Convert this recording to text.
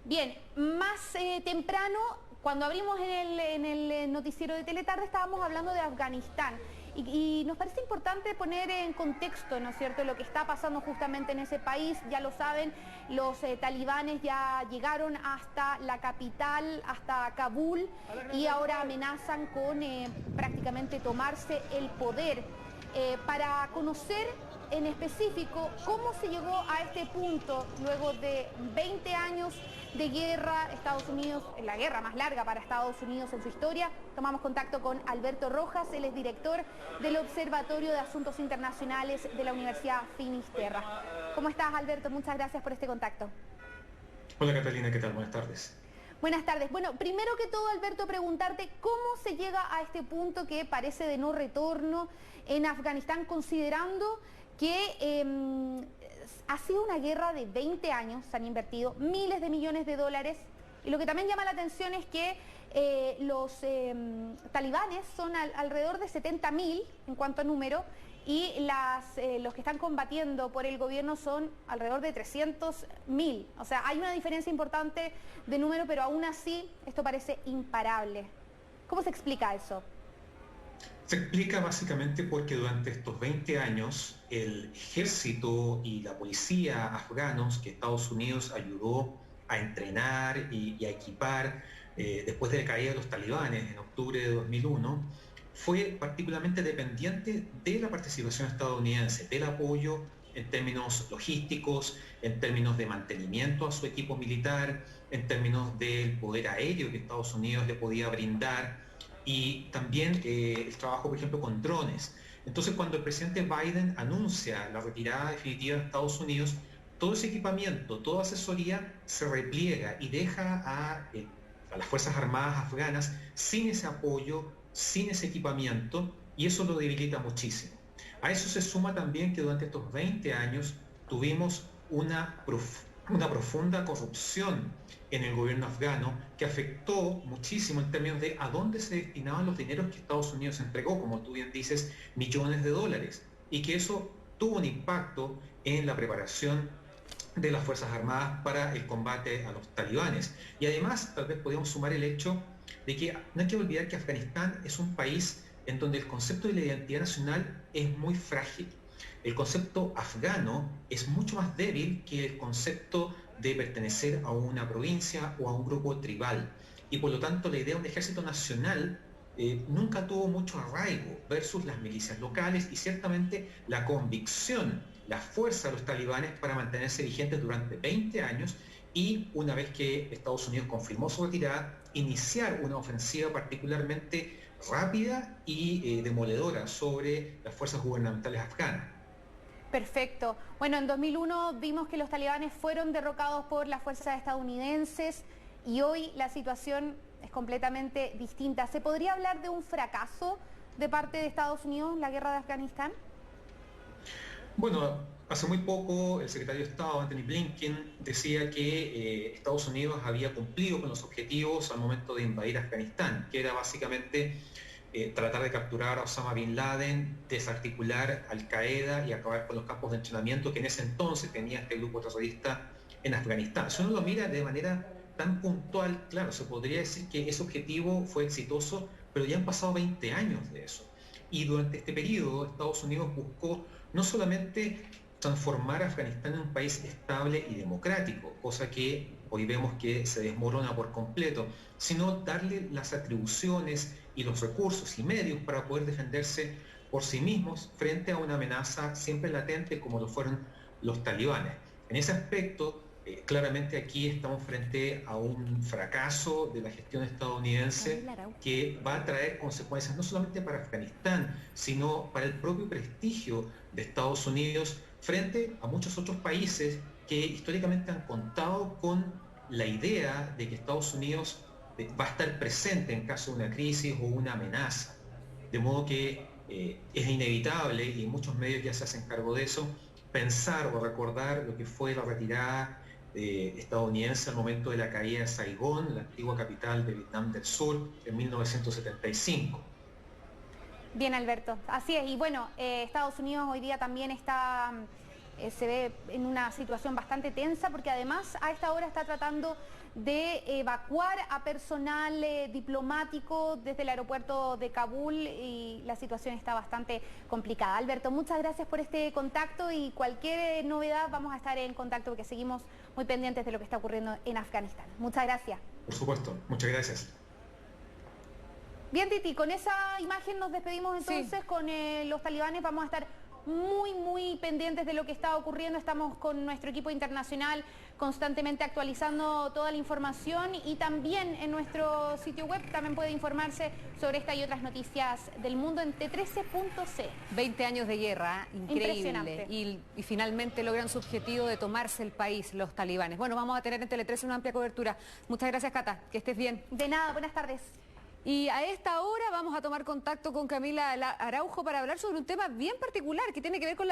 Bien, más temprano, cuando abrimos en el noticiero de Teletarde, estábamos hablando de Afganistán. Y nos parece importante poner en contexto, ¿no es cierto?, lo que está pasando justamente en ese país. Ya lo saben, los talibanes ya llegaron hasta la capital, hasta Kabul, y ahora amenazan con prácticamente tomarse el poder. Para conocer en específico cómo se llegó a este punto luego de 20 años de guerra, Estados Unidos, la guerra más larga para Estados Unidos en su historia. Tomamos contacto con Alberto Rojas, él es director del Observatorio de Asuntos Internacionales de la Universidad Finisterra. ¿Cómo estás, Alberto? Muchas gracias por este contacto. Hola Catalina, ¿qué tal? Buenas tardes. Buenas tardes. Bueno, primero que todo, Alberto, preguntarte cómo se llega a este punto que parece de no retorno en Afganistán, considerando que ha sido una guerra de 20 años, se han invertido miles de millones de dólares, y lo que también llama la atención es que los talibanes son alrededor de 70.000 en cuanto a número, y los que están combatiendo por el gobierno son alrededor de 300.000. O sea, hay una diferencia importante de número, pero aún así esto parece imparable. ¿Cómo se explica eso? Se explica básicamente porque durante estos 20 años el ejército y la policía afganos que Estados Unidos ayudó a entrenar y a equipar después de la caída de los talibanes en octubre de 2001, fue particularmente dependiente de la participación estadounidense, del apoyo en términos logísticos, en términos de mantenimiento a su equipo militar, en términos del poder aéreo que Estados Unidos le podía brindar, y también el trabajo, por ejemplo, con drones. Entonces, cuando el presidente Biden anuncia la retirada definitiva de Estados Unidos, todo ese equipamiento, toda asesoría se repliega y deja a las Fuerzas Armadas afganas sin ese apoyo, sin ese equipamiento, y eso lo debilita muchísimo. A eso se suma también que durante estos 20 años tuvimos una profunda corrupción en el gobierno afgano que afectó muchísimo en términos de a dónde se destinaban los dineros que Estados Unidos entregó, como tú bien dices, millones de dólares, y que eso tuvo un impacto en la preparación de las Fuerzas Armadas para el combate a los talibanes. Y además, tal vez podríamos sumar el hecho de que no hay que olvidar que Afganistán es un país en donde el concepto de la identidad nacional es muy frágil. El concepto afgano es mucho más débil que el concepto de pertenecer a una provincia o a un grupo tribal. Y por lo tanto la idea de un ejército nacional nunca tuvo mucho arraigo versus las milicias locales y ciertamente la convicción, la fuerza de los talibanes para mantenerse vigentes durante 20 años y una vez que Estados Unidos confirmó su retirada, iniciar una ofensiva particularmente rápida y demoledora sobre las fuerzas gubernamentales afganas. Perfecto. Bueno, en 2001 vimos que los talibanes fueron derrocados por las fuerzas estadounidenses y hoy la situación es completamente distinta. ¿Se podría hablar de un fracaso de parte de Estados Unidos en la guerra de Afganistán? Bueno, hace muy poco el secretario de Estado, Antony Blinken, decía que Estados Unidos había cumplido con los objetivos al momento de invadir Afganistán, que era básicamente tratar de capturar a Osama Bin Laden, desarticular Al Qaeda y acabar con los campos de entrenamiento que en ese entonces tenía este grupo terrorista en Afganistán. Si uno lo mira de manera tan puntual, claro, se podría decir que ese objetivo fue exitoso, pero ya han pasado 20 años de eso. Y durante este periodo Estados Unidos buscó no solamente transformar a Afganistán en un país estable y democrático, cosa que hoy vemos que se desmorona por completo, sino darle las atribuciones y los recursos y medios para poder defenderse por sí mismos frente a una amenaza siempre latente como lo fueron los talibanes. En ese aspecto, claramente aquí estamos frente a un fracaso de la gestión estadounidense que va a traer consecuencias no solamente para Afganistán, sino para el propio prestigio de Estados Unidos frente a muchos otros países que históricamente han contado con la idea de que Estados Unidos va a estar presente en caso de una crisis o una amenaza. De modo que es inevitable, y muchos medios ya se hacen cargo de eso, pensar o recordar lo que fue la retirada estadounidense al momento de la caída de Saigón, la antigua capital de Vietnam del Sur, en 1975. Bien, Alberto, así es. Y bueno, Estados Unidos hoy día también se ve en una situación bastante tensa porque además a esta hora está tratando de evacuar a personal diplomático desde el aeropuerto de Kabul y la situación está bastante complicada. Alberto, muchas gracias por este contacto y cualquier novedad vamos a estar en contacto porque seguimos muy pendientes de lo que está ocurriendo en Afganistán. Muchas gracias. Por supuesto, muchas gracias. Bien, Titi, con esa imagen nos despedimos entonces. Sí. Con los talibanes vamos a estar muy pendientes de lo que está ocurriendo. Estamos con nuestro equipo internacional constantemente actualizando toda la información y también en nuestro sitio web también puede informarse sobre esta y otras noticias del mundo en t13.c. 20 años de guerra, increíble. Y finalmente logran su objetivo de tomarse el país, los talibanes. Bueno, vamos a tener en Tele 13 una amplia cobertura. Muchas gracias, Cata, que estés bien. De nada, buenas tardes. Y a esta hora vamos a tomar contacto con Camila Araujo para hablar sobre un tema bien particular que tiene que ver con la